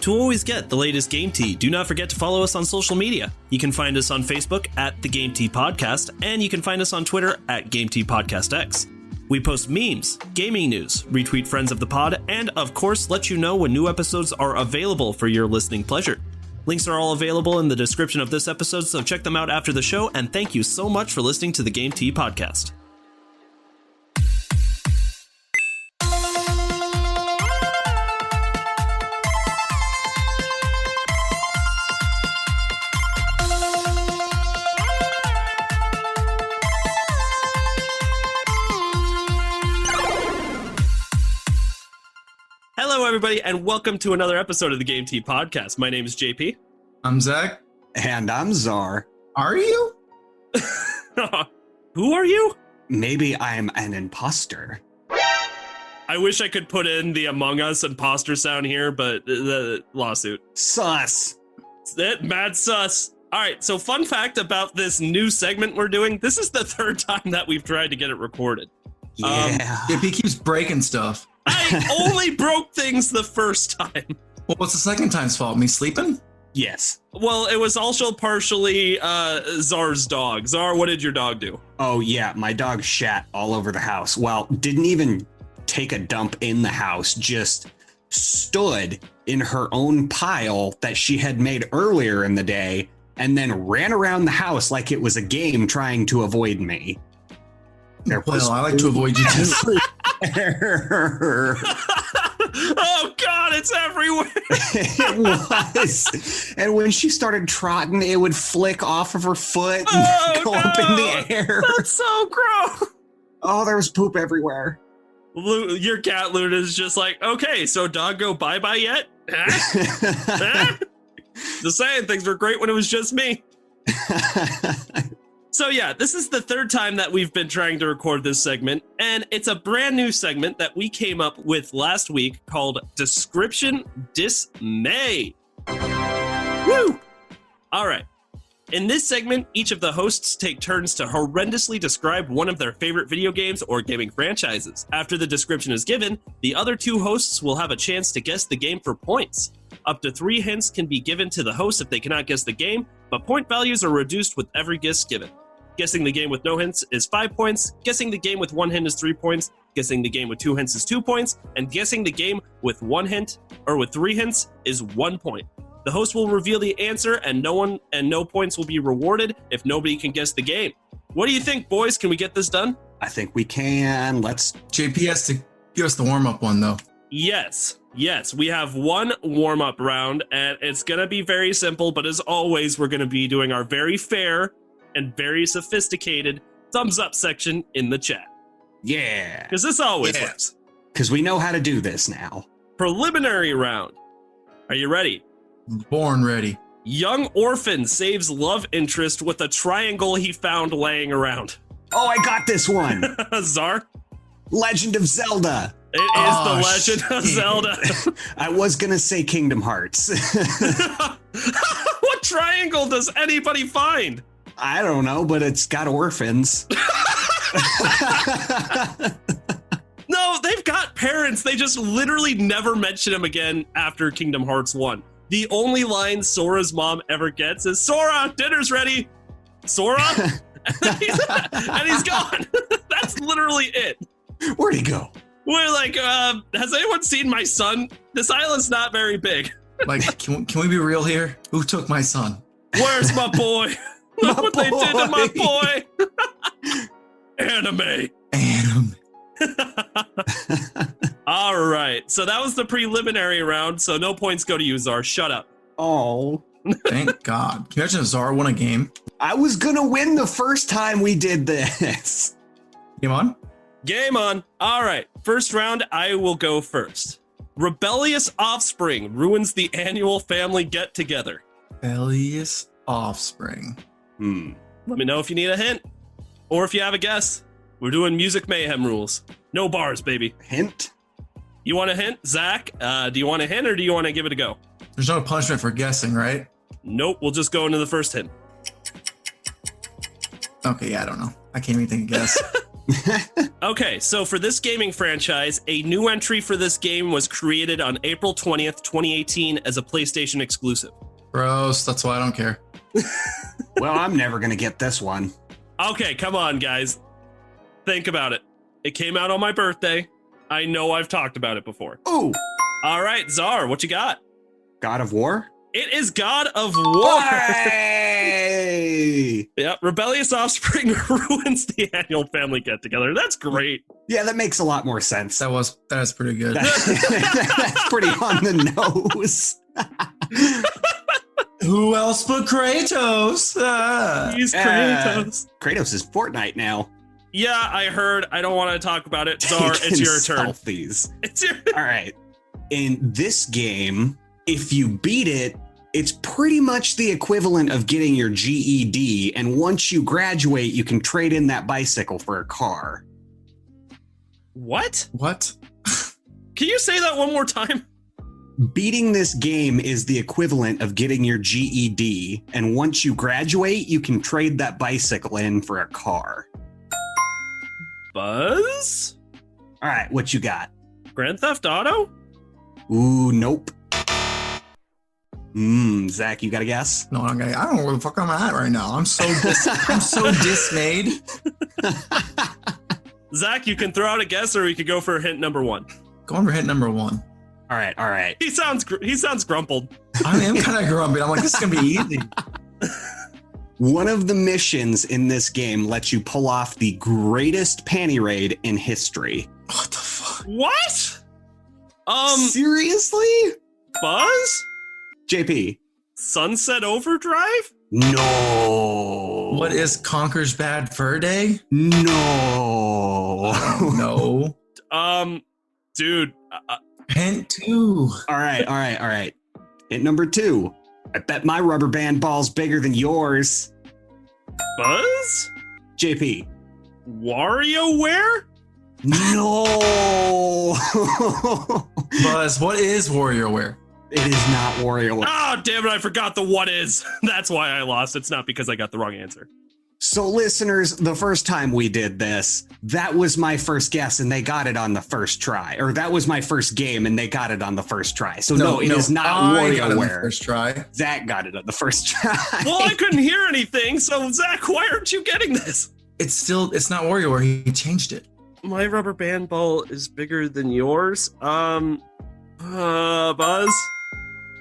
To always get the latest Game Tea, do not forget to follow us on social media. You can find us on Facebook at The Game Tea Podcast, and you can find us on Twitter at Game Tea Podcast X. We post memes, gaming news, retweet friends of the pod, and of course let you know when new episodes are available for your listening pleasure. Links are all available in the description of this episode, so check them out after the show, and thank you so much for listening to the Game Tea Podcast. Hello, everybody, and welcome to another episode of the Game Tea Podcast. My name is JP. I'm Zach. And I'm Czar. Are you? Who are you? Maybe I'm an imposter. I wish I could put in the Among Us imposter sound here, but the lawsuit. Sus. It, mad sus. All right, so fun fact about this new segment we're doing. This is the third time that we've tried to get it recorded. Yeah. JP keeps breaking stuff. I only broke things the first time. Well, what's the second time's fault? Me sleeping? Yes. Well, it was also partially Czar's dog. Czar, what did your dog do? Oh, yeah. My dog shat all over the house. Well, didn't even take a dump in the house, just stood in her own pile that she had made earlier in the day and then ran around the house like it was a game trying to avoid me. Well, I like to avoid you too. Oh God, it's everywhere. It was. And when she started trotting, it would flick off of her foot and go up in the air. That's so gross. Oh, there was poop everywhere. Your cat Luna is just like, okay, so dog go bye-bye yet? Huh? Just saying, things were great when it was just me. So yeah, this is the third time that we've been trying to record this segment, and it's a brand new segment that we came up with last week called Description Dismay. Woo! All right. In this segment, each of the hosts take turns to horrendously describe one of their favorite video games or gaming franchises. After the description is given, the other two hosts will have a chance to guess the game for points. Up to 3 hints can be given to the host if they cannot guess the game, but point values are reduced with every guess given. Guessing the game with no hints is 5 points, guessing the game with 1 hint is 3 points, guessing the game with 2 hints is 2 points, and guessing the game with 1 hint or with 3 hints is 1 point. The host will reveal the answer and no points will be rewarded if nobody can guess the game. What do you think, boys? Can we get this done? I think we can. Let's. JP has to give us the warm-up one, though. Yes, we have one warm-up round, and it's going to be very simple, but as always, we're going to be doing our very fair and very sophisticated thumbs-up section in the chat. Yeah. Because this always works. Because we know how to do this now. Preliminary round. Are you ready? Born ready. Young orphan saves love interest with a triangle he found laying around. Oh, I got this one. Czar? Legend of Zelda. It is the Legend of Zelda. I was going to say Kingdom Hearts. What triangle does anybody find? I don't know, but it's got orphans. No, they've got parents. They just literally never mention them again after Kingdom Hearts 1. The only line Sora's mom ever gets is, Sora, dinner's ready. Sora? and he's gone. That's literally it. Where'd he go? We're like, has anyone seen my son? This island's not very big. Like, can we be real here? Who took my son? Where's my boy? Look what they did to my boy. Anime. All right. So that was the preliminary round. So no points go to you, Czar. Shut up. Oh. Thank God. Can you imagine if Czar won a game? I was going to win the first time we did this. Game on? Game on. All right. First round, I will go first. Rebellious offspring ruins the annual family get-together. Rebellious offspring. Let me know if you need a hint or if you have a guess. We're doing Music Mayhem rules. No bars, baby. Hint? You want a hint? Zach, do you want a hint or do you want to give it a go? There's no punishment for guessing, right? Nope. We'll just go into the first hint. Okay, yeah, I don't know. I can't even think of guess. Okay, so for this gaming franchise, a new entry for this game was created on April 20th, 2018 as a PlayStation exclusive. Gross. That's why I don't care. Well, I'm never going to get this one. Okay, come on, guys. Think about it. It came out on my birthday. I know I've talked about it before. Ooh, All right, Czar, what you got? God of War? It is God of War. Hey! Yeah, rebellious offspring ruins the annual family get-together. That's great. Yeah, that makes a lot more sense. That is pretty good. That's pretty on the nose. Who else but Kratos? He's Kratos. Kratos is Fortnite now. Yeah, I heard. I don't want to talk about it. Czar, it's your turn. Selfies. It's your All right. In this game, if you beat it, it's pretty much the equivalent of getting your GED. And once you graduate, you can trade in that bicycle for a car. What? What? Can you say that one more time? Beating this game is the equivalent of getting your GED. And once you graduate, you can trade that bicycle in for a car. Buzz? All right, what you got? Grand Theft Auto? Ooh, nope. Zach, you got a guess? No, I don't know where the fuck I'm at right now. I'm so dismayed. Zach, you can throw out a guess, or we could go for hint number one. Going for hit number one. All right. He sounds grumpled. I am kind of grumpy. I'm like, this is gonna be easy. One of the missions in this game lets you pull off the greatest panty raid in history. What the fuck? What? Seriously? Buzz? JP? Sunset Overdrive? No. What is Conker's Bad Fur Day? No. No. Dude. Hint two. All right. Hint number two. I bet my rubber band ball's bigger than yours. Buzz? JP? WarioWare? No. Buzz, what is WarioWare? It is not WarioWare. Oh, damn it, I forgot the what is. That's why I lost. It's not because I got the wrong answer. So listeners, the first time we did this, that was my first guess and they got it on the first try. Or that was my first game and they got it on the first try. So no, it is not I got it on the WarioWare. first try. Zach got it on the first try. Well, I couldn't hear anything, so Zach, why aren't you getting this? It's not WarioWare. He changed it. My rubber band ball is bigger than yours. Buzz?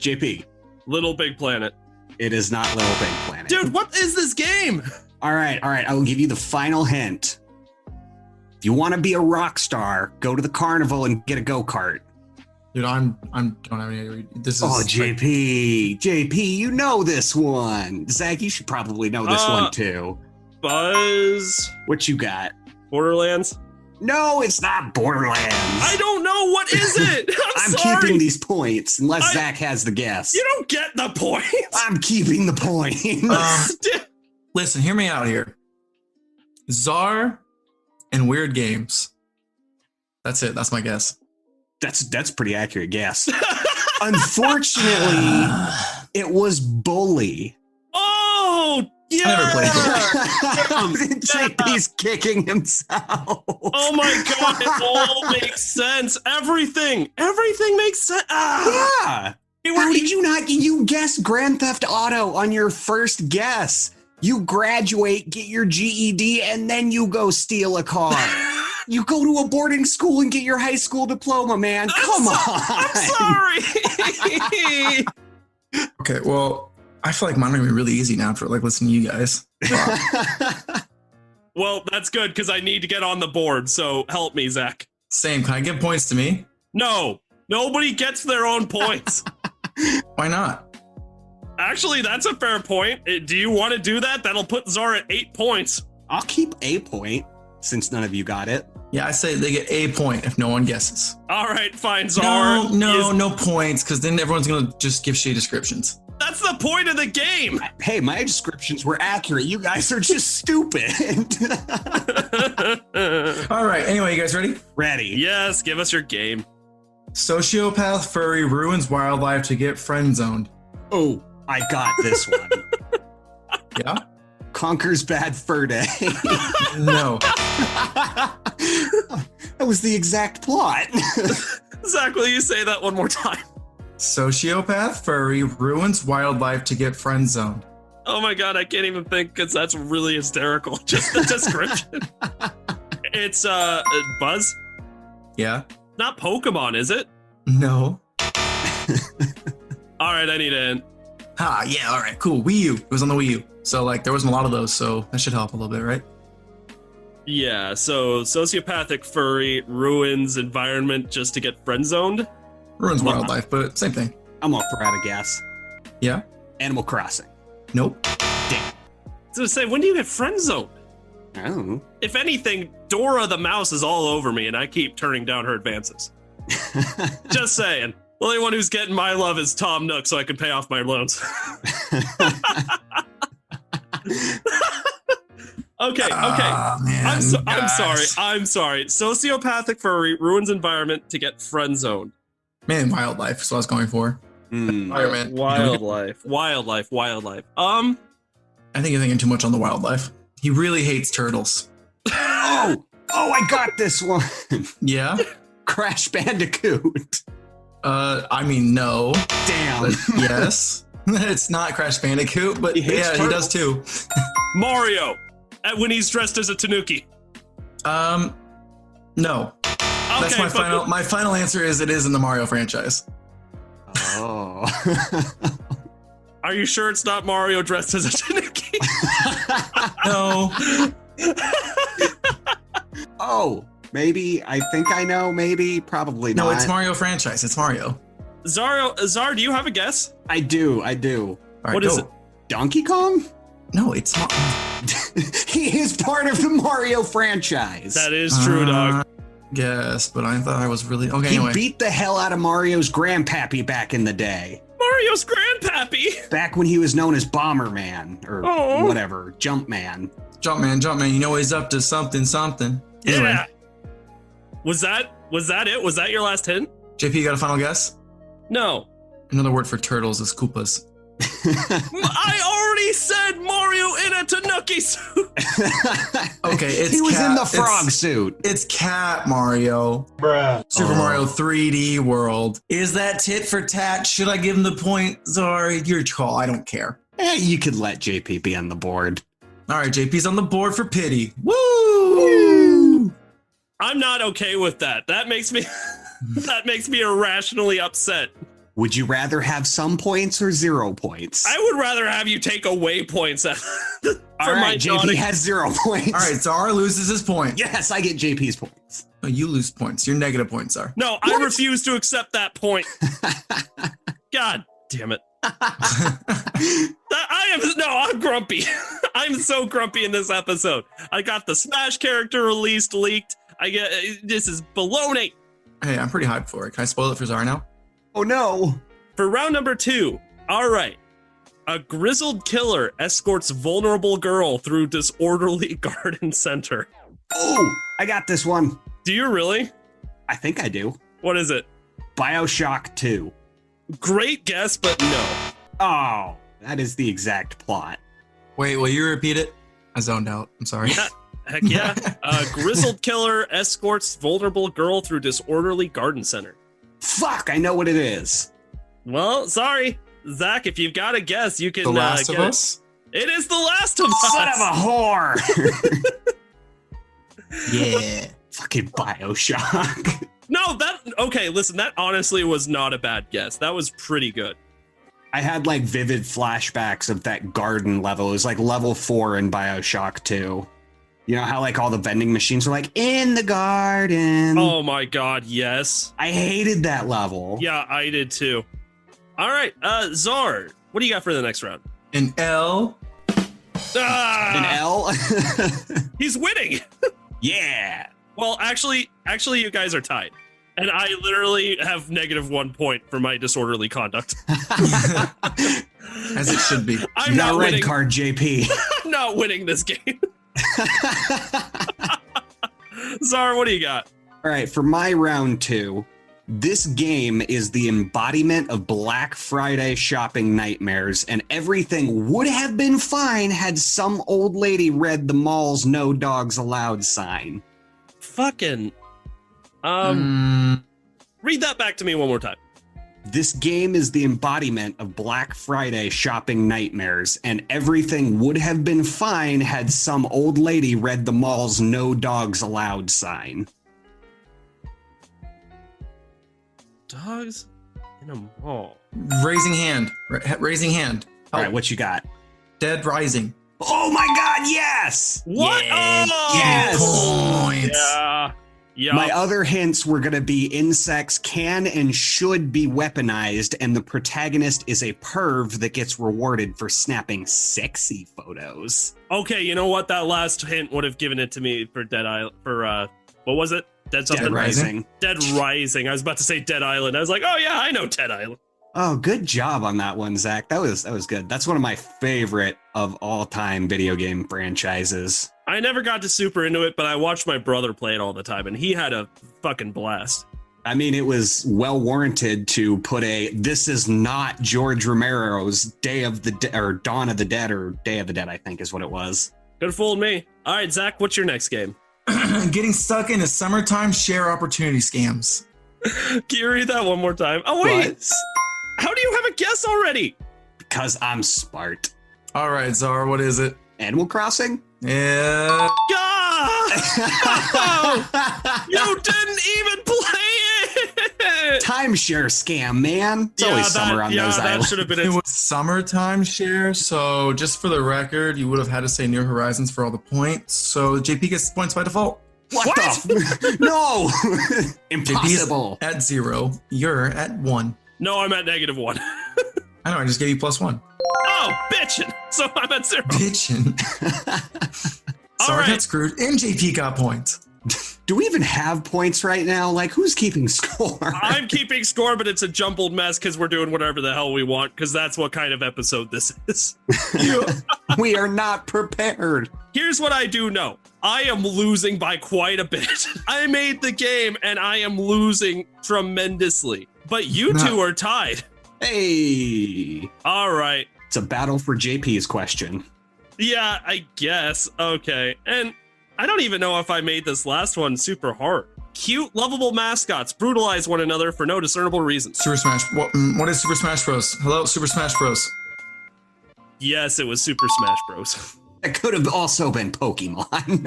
JP. Little Big Planet. It is not Little Big Planet. Dude, what is this game? All right. I will give you the final hint. If you want to be a rock star, go to the carnival and get a go-kart. Dude, don't have any idea. This is JP, you know this one. Zach, you should probably know this one too. Buzz? What you got? Borderlands? No, it's not Borderlands. I don't know. What is it? I'm sorry. keeping these points unless Zach has the guess. You don't get the point. I'm keeping the points. Listen, hear me out here. Czar and Weird Games. That's it. That's my guess. That's pretty accurate guess. Unfortunately, it was Bully. Oh, yeah. I never played it. JP's kicking himself. Oh my God, it all makes sense. Everything makes sense. Yeah. How did you not? You guessed Grand Theft Auto on your first guess. You graduate, get your GED, and then you go steal a car. You go to a boarding school and get your high school diploma, man. Come on. I'm sorry. Okay, well, I feel like mine are gonna be really easy now for listening to you guys. Well, that's good because I need to get on the board. So help me, Zach. Same. Can I give points to me? No, nobody gets their own points. Why not? Actually, that's a fair point. Do you want to do that? That'll put Czar at 8 points. I'll keep a point since none of you got it. Yeah, I say they get a point if no one guesses. All right, fine, Czar. No points, because then everyone's gonna just give shitty descriptions. That's the point of the game. Hey, my descriptions were accurate. You guys are just stupid. All right, anyway, you guys ready? Ready. Yes, give us your game. Sociopath furry ruins wildlife to get friend zoned. Oh, I got this one. Yeah? Conker's Bad Fur Day. No. That was the exact plot. Zach, will you say that one more time? Sociopath furry ruins wildlife to get friend zoned. Oh my god, I can't even think because that's really hysterical. Just the description. It's Buzz? Yeah. Not Pokemon, is it? No. All right, I need a hint. Yeah, all right, cool. Wii U. It was on the Wii U. So, like, there wasn't a lot of those, so that should help a little bit, right? Yeah, so sociopathic furry ruins environment just to get friend zoned. Ruins wildlife, but same thing. I'm gonna throw out a guess. Yeah? Animal Crossing. Nope. Damn. So say, when do you get friend zoned? Oh. If anything, Dora the mouse is all over me and I keep turning down her advances. Just saying. The only one who's getting my love is Tom Nook so I can pay off my loans. Okay. Man, I'm sorry. Sociopathic furry ruins environment to get friend zoned. Man, wildlife is what I was going for. Environment. Wildlife. I think you're thinking too much on the wildlife. He really hates turtles. Oh, I got this one. Yeah? Crash Bandicoot. I mean, no. Damn. But yes. It's not Crash Bandicoot, but He hates yeah, he does too. Mario. When he's dressed as a tanuki. No. That's my final answer is it is in the Mario franchise. Oh. Are you sure it's not Mario dressed as a tanuki? No. Oh, maybe. I think I know. Maybe. Probably not. No, it's Mario franchise. It's Mario. Zar, do you have a guess? I do. All right, What is it? Donkey Kong? No, it's not. He is part of the Mario franchise. That is true, dog. Yes, but I thought I was really okay. He Anyway, beat the hell out of Mario's grandpappy back in the day. Mario's grandpappy. Back when he was known as Bomberman or Oh. whatever, Jumpman. Jumpman. You know he's up to something. Anyway, Yeah. Was that it? Was that your last hint? JP, you got a final guess? No. Another word for turtles is Koopas. I already said Mario in a tanuki suit. Okay, it's he was cat, in the frog suit. It's Cat Mario. Bruh. Super Mario 3D World. Is that tit for tat? Should I give him the point? Sorry, your call. I don't care. You could let JP be on the board. All right, JP's on the board for pity. Woo! I'm not okay with that. That makes me irrationally upset. Would you rather have some points or 0 points? I would rather have you take away points. All right, JP has 0 points. All right, Zara loses his point. Yes, I get JP's points. No, you lose points. Your negative points are. No, I refuse to accept that point. God damn it. I'm grumpy. I'm so grumpy in this episode. I got the Smash character leaked. This is baloney. Hey, I'm pretty hyped for it. Can I spoil it for Zara now? Oh no. For round number 2, all right. A grizzled killer escorts vulnerable girl through disorderly garden center. Oh, I got this one. Do you really? I think I do. What is it? BioShock 2. Great guess, but no. Oh, that is the exact plot. Wait, will you repeat it? I zoned out. I'm sorry. Heck yeah. A grizzled killer escorts vulnerable girl through disorderly garden center. Fuck, I know what it is. Well, sorry. Zach, if you've got a guess, you can The Last of get Us? It is The Last of Us. Son of a whore. Yeah. Fucking BioShock. No, listen, that honestly was not a bad guess. That was pretty good. I had like vivid flashbacks of that garden level. It was like level 4 in BioShock 2. You know how like all the vending machines are like in the garden. Oh my god, yes. I hated that level. Yeah, I did too. All right, Zar, what do you got for the next round? An L. Ah, An L. he's winning. Yeah. Well, actually, you guys are tied. And I literally have -1 point for my disorderly conduct. As it should be. I'm You got not a red winning. card, JP. I'm not winning this game. Zara, what do you got? All right, for my round 2, This game is the embodiment of Black Friday shopping nightmares, and everything would have been fine had some old lady read the mall's "No Dogs Allowed" sign. Fucking. Read that back to me one more time. This game is the embodiment of Black Friday shopping nightmares, and everything would have been fine had some old lady read the mall's "No Dogs Allowed" sign. Dogs in a mall. Raising hand. Raising hand. All right, what you got? Dead Rising. Oh my God, yes! What? Yeah, Oh, yes! Points. Yeah. Yeah. My other hints were going to be insects can and should be weaponized, and the protagonist is a perv that gets rewarded for snapping sexy photos. Okay, you know what? That last hint would have given it to me for Dead Island. For what was it? Dead something. Dead Rising. Dead Rising. I was about to say Dead Island. I was like, oh yeah, I know Dead Island. Oh, good job on that one, Zach. That was good. That's one of my favorite of all time video game franchises. I never got to super into it, but I watched my brother play it all the time, and he had a fucking blast. I mean, it was well warranted to put this is not George Romero's Day of the or Dawn of the Dead, or Day of the Dead, I think is what it was. Could have fooled me. All right, Zach, what's your next game? Getting stuck into summertime share opportunity scams. Can you read that one more time? Oh, wait. What? How do you have a guess already? Because I'm smart. All right, Czar, what is it? Animal Crossing? Yeah. Oh, you didn't even play it. Timeshare scam, man. It's always summer on those that islands. should have been It it. was summertime share, so just for the record, you would have had to say New Horizons for all the points. So JP gets points by default. What the? No. JP's Impossible. at 0. You're at 1. No, I'm at -1. I know, I just gave you +1. Oh, bitchin'. So I'm at 0. Bitchin'. All Czar right. got screwed, and JP got points. Do we even have points right now? Like, who's keeping score? I'm keeping score, but it's a jumbled mess because we're doing whatever the hell we want, because that's what kind of episode this is. We are not prepared. Here's what I do know. I am losing by quite a bit. I made the game, and I am losing tremendously. But you two are tied. Hey. All right. It's a battle for JP's question. Yeah, I guess. Okay. And I don't even know if I made this last one super hard. Cute, lovable mascots brutalize one another for no discernible reasons. Super Smash. What is Super Smash Bros? Hello, Super Smash Bros. Yes, it was Super Smash Bros. It could have also been Pokemon.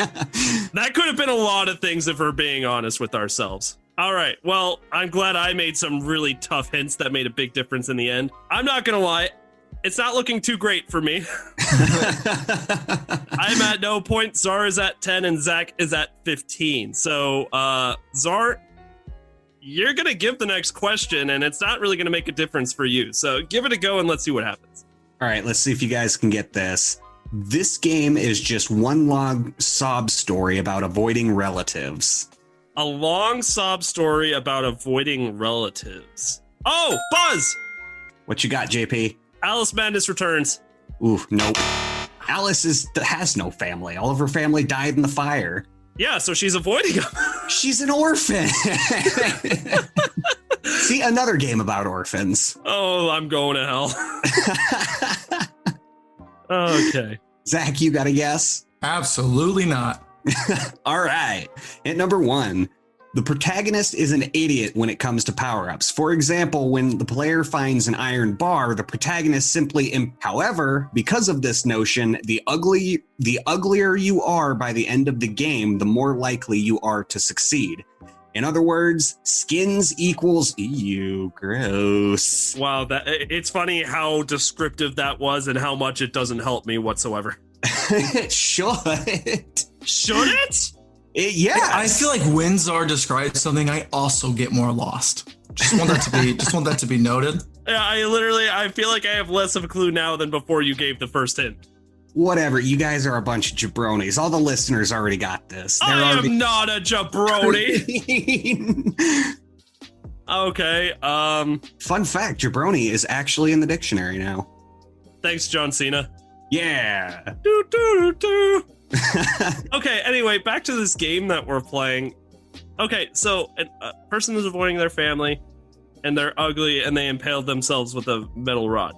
That could have been a lot of things if we're being honest with ourselves. All right. Well, I'm glad I made some really tough hints that made a big difference in the end. I'm not going to lie. It's not looking too great for me. I'm at no point. Czar is at 10 and Zach is at 15. So, Czar, you're going to give the next question and it's not really going to make a difference for you. So give it a go and let's see what happens. All right, let's see if you guys can get this. This game is just one long sob story about avoiding relatives. A long sob story about avoiding relatives. Oh, Buzz! What you got, JP? Alice Madness Returns. Ooh, nope. Alice has no family. All of her family died in the fire. Yeah, so she's avoiding them. She's an orphan. See, another game about orphans. Oh, I'm going to hell. Okay. Zach, you got a guess? Absolutely not. All right. At number 1, the protagonist is an idiot when it comes to power-ups. For example, when the player finds an iron bar, the protagonist simply... However, because of this notion, the uglier you are by the end of the game, the more likely you are to succeed. In other words, skins equals ew, gross. Wow, it's funny how descriptive that was and how much it doesn't help me whatsoever. It should. Should it? Yeah. I feel like when Czar describes something, I also get more lost. Just want that to be noted. Yeah, I feel like I have less of a clue now than before you gave the first hint. Whatever, you guys are a bunch of jabronis. All the listeners already got this. I am not a jabroni. Okay, Fun fact, jabroni is actually in the dictionary now. thanks, John Cena. Yeah. Do, do, do, do. Okay, anyway, back to this game that we're playing. Okay, so a person is avoiding their family, and they're ugly, and they impaled themselves with a metal rod.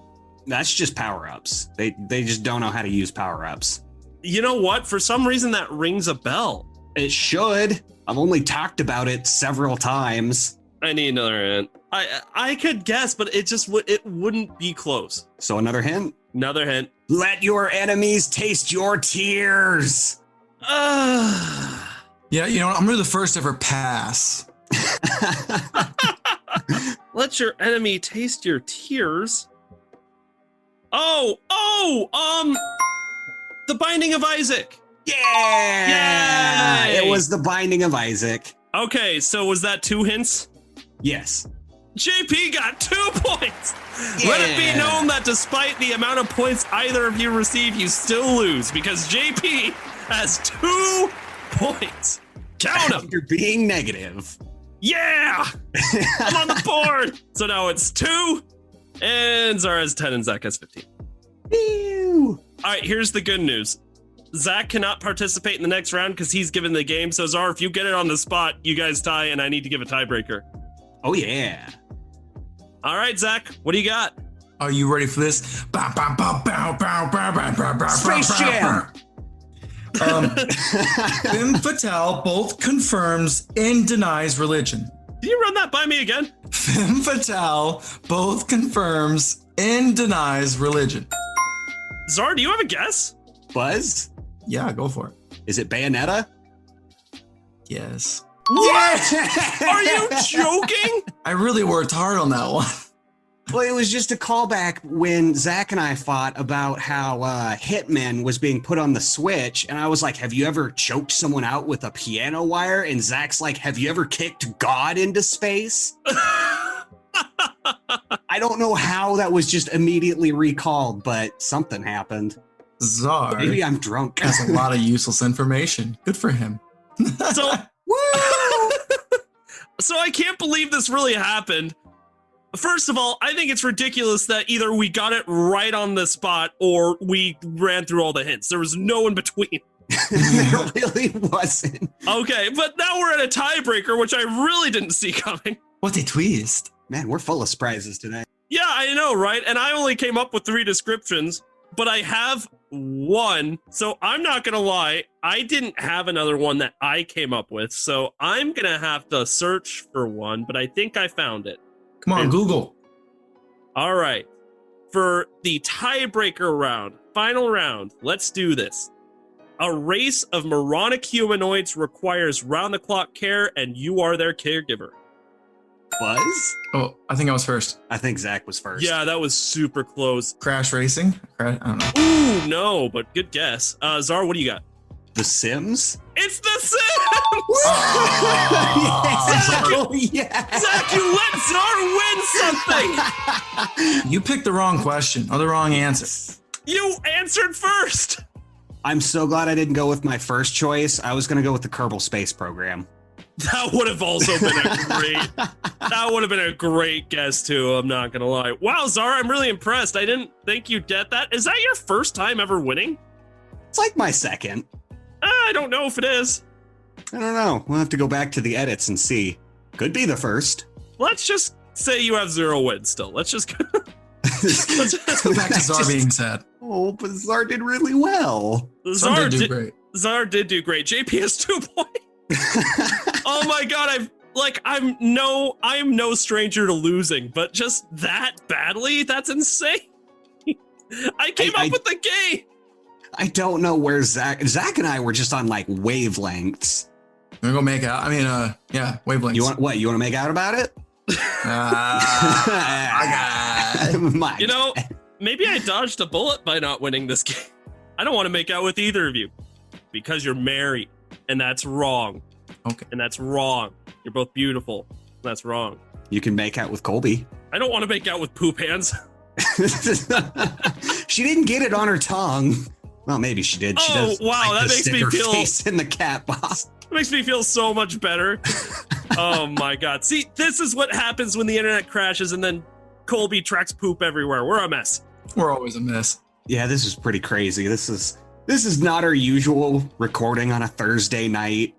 That's just power-ups. They just don't know how to use power-ups. You know what? For some reason, that rings a bell. It should. I've only talked about it several times. I need another hint. I could guess, but it wouldn't be close. So another hint? Another hint. Let your enemies taste your tears. Yeah, you know what? I'm gonna do the first ever pass. Let your enemy taste your tears. The Binding of Isaac. Yeah! Yay! It was the Binding of Isaac. Okay, so was that 2 hints? Yes. JP got 2 points. Yeah. Let it be known that despite the amount of points either of you receive, you still lose because JP has 2 points. Count them. You're being negative. Yeah! I'm on the board. So now it's 2, and Zara has 10, and Zach has 15. Ew. All right, here's the good news. Zach cannot participate in the next round because he's given the game. So Zara, if you get it on the spot, you guys tie, and I need to give a tiebreaker. Oh, yeah. All right, Zach, what do you got? Are you ready for this? Space Jam. Femme Fatale both confirms and denies religion. Can you run that by me again? Femme Fatale both confirms and denies religion. Zara, do you have a guess? Buzz? Yeah, go for it. Is it Bayonetta? Yes. What? Are you joking? I really worked hard on that one. Well, it was just a callback when Zach and I fought about how Hitman was being put on the Switch. And I was like, have you ever choked someone out with a piano wire? And Zach's like, have you ever kicked God into space? I don't know how that was just immediately recalled, but something happened. Czar Maybe I'm drunk. has a lot of useless information. Good for him. So, so I can't believe this really happened. First of all, I think it's ridiculous that either we got it right on the spot or we ran through all the hints. There was no in between. There really wasn't. Okay, but now we're at a tiebreaker, which I really didn't see coming. What a twist. Man, we're full of surprises today. Yeah, I know, right? And I only came up with 3 descriptions, but I have 1. So I'm not going to lie. I didn't have another one that I came up with. So I'm going to have to search for one, but I think I found it. Come on, Google. All right. For the tiebreaker round, final round, let's do this. A race of moronic humanoids requires round-the-clock care, and you are their caregiver. Buzz? Oh, I think I was first. I think Zach was first. Yeah, that was super close. Crash Racing? I don't know. Ooh, no, but good guess. Zara, what do you got? The Sims? It's The Sims! Oh, yes. Zach, you let Zara win something! You picked the wrong question or the wrong answer. You answered first! I'm so glad I didn't go with my first choice. I was going to go with the Kerbal Space Program. That would have also been a great guess too, I'm not gonna lie. Wow, Zara, I'm really impressed. I didn't think you'd get that. Is that your first time ever winning? It's like my second. I don't know if it is. I don't know. We'll have to go back to the edits and see. Could be the first. Let's just say you have 0 wins still. Let's just go Back to Czar being sad. Oh, but Czar did really well. Czar did do great. Zara did do great. JP has 2 points. Oh my god, I'm no stranger to losing, but just that badly? That's insane. I came up with the game. I don't know where Zach and I were just on like wavelengths. We're gonna make out. I mean, yeah, wavelengths. You want to make out about it? You know, maybe I dodged a bullet by not winning this game. I don't want to make out with either of you because you're married, and that's wrong. Okay. And that's wrong. You're both beautiful. That's wrong. You can make out with Colby. I don't want to make out with poop hands. She didn't get it on her tongue. Well, maybe she did. She does. Wow, like that makes me feel face in the cat box. It makes me feel so much better. Oh my god. See, this is what happens when the internet crashes and then Colby tracks poop everywhere. We're a mess. We're always a mess. Yeah, this is pretty crazy. This is not our usual recording on a Thursday night.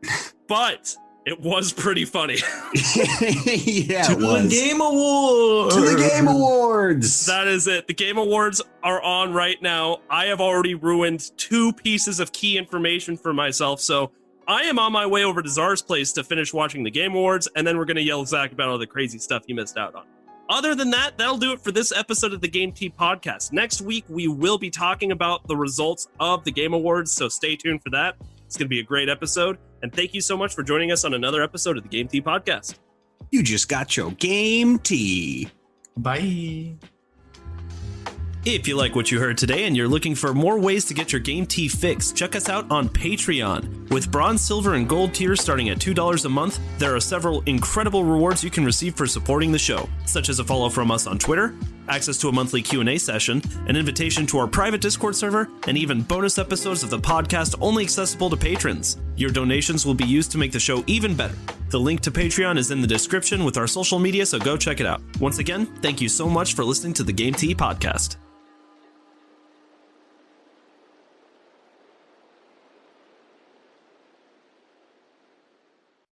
But It was pretty funny. Yeah, To it was. the Game Awards. To the Game Awards. That is it. The Game Awards are on right now. I have already ruined 2 pieces of key information for myself, so I am on my way over to Czar's place to finish watching the Game Awards, and then we're going to yell at Zach about all the crazy stuff he missed out on. Other than that, that'll do it for this episode of the Game Tea Podcast. Next week, we will be talking about the results of the Game Awards, so stay tuned for that. It's going to be a great episode, and thank you so much for joining us on another episode of the Game Tea Podcast. You just got your Game Tea. Bye. If you like what you heard today and you're looking for more ways to get your Game Tea fix, check us out on Patreon. With bronze, silver, and gold tiers starting at $2 a month, there are several incredible rewards you can receive for supporting the show, such as a follow from us on Twitter, access to a monthly Q&A session, an invitation to our private Discord server, and even bonus episodes of the podcast only accessible to patrons. Your donations will be used to make the show even better. The link to Patreon is in the description with our social media, so go check it out. Once again, thank you so much for listening to the Game Tea Podcast.